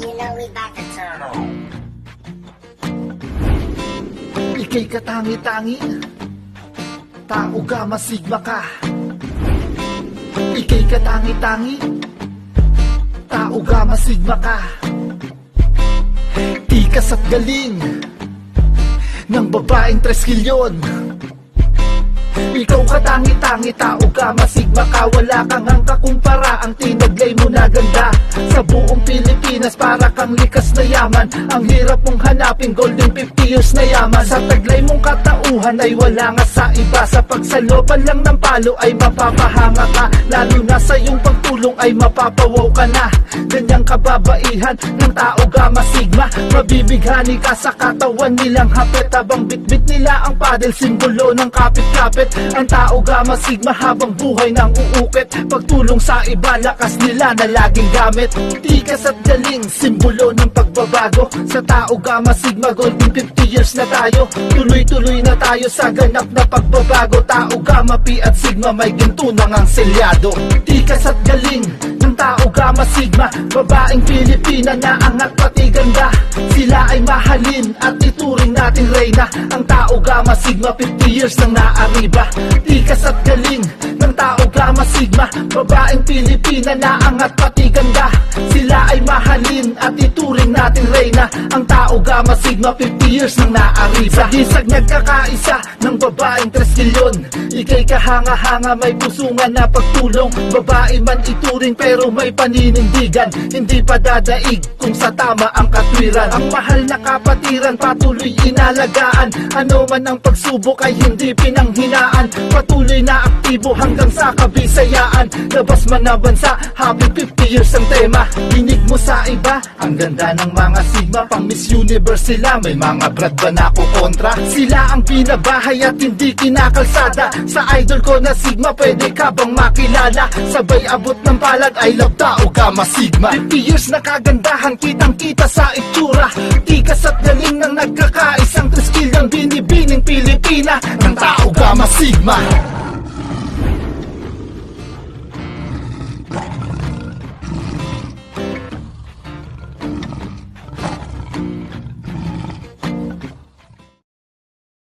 you know we back to turtle. Ika'y katangi-tangi, tao Gamma Sigma ka. Ika'y katangi-tangi, tao Gamma Sigma ka. Tikas at galing ng babaeng 3 kilyon. Ikaw katangi-tangi, tao Gamma Sigma ka. Wala kang ang kakumpara, ang tinaglay mo na ganda. Sa buong Pilipinas para kang likas na yaman. Ang hirap mong hanapin, golden 50 years na yaman. Sa taglay mong katauhan ay wala nga sa iba. Sa pagsaloban lang ng palo ay mapapahanga ka. Lalo na sa iyong pagtulong ay mapapawaw ka na. Ganyang kababaihan ng tao Gamma Sigma. Mabibighani ka sa katawan nilang hapit. Habang bitbit nila ang paddle, simbolo ng kapit-kapit. Ang tao Gamma Sigma habang buhay nang uukit. Pagtulong sa iba, lakas nila na laging gamit. Tikas at galing, simbolo ng pagbabago. Sa tao Gamma Sigma, golden 50 years na tayo. Tuloy-tuloy na tayo sa ganap na pagbabago. Tao Gamma, Pi at Sigma, may ginto nang ang selyado. Tikas at galing ng tao Gamma Sigma. Babaeng Pilipina na angat pati ganda. Sila ay mahalin at ituring natin reyna. Ang tao Gamma Sigma, 50 years nang naariba. Tikas at galing ng tao Gamma Sigma. Babaeng Pilipina na angat pati ganda. Sila ay mahalin at ituring natin reyna. Ang tao Gamma Sigma, 50 years nang naariba. Sa gisag nagkakaisa ng babaeng 3 kilyon. Ika'y kahanga-hanga, may pusungan na pagtulong. Babae man ituring pero may paninindigan. Hindi pa dadaig kung sa tama ang katwiran. Ang mahal na kapatiran patuloy inalagaan. Ano man ang pagsubok ay hindi pinanghinaan. Patuloy na aktibo hanggang sa kabisayaan. Labas man na bansa, happy 50 years ang tema. Dinig mo sa iba, ang ganda ng mga Sigma. Pang Miss Universe sila, may mga brad ba na ako kontra? Sila ang pinabahay at hindi kinakalsada. Sa idol ko na Sigma, pwede ka bang makilala? Sabay abot ng palad, I love tao Gamma Sigma. 50 years na kagandahan, kitang-kita sa itsura. Tikas at galing ng nagkakaisang 3 kilyon. Binibining Pilipina ng tao Gamma Sigma.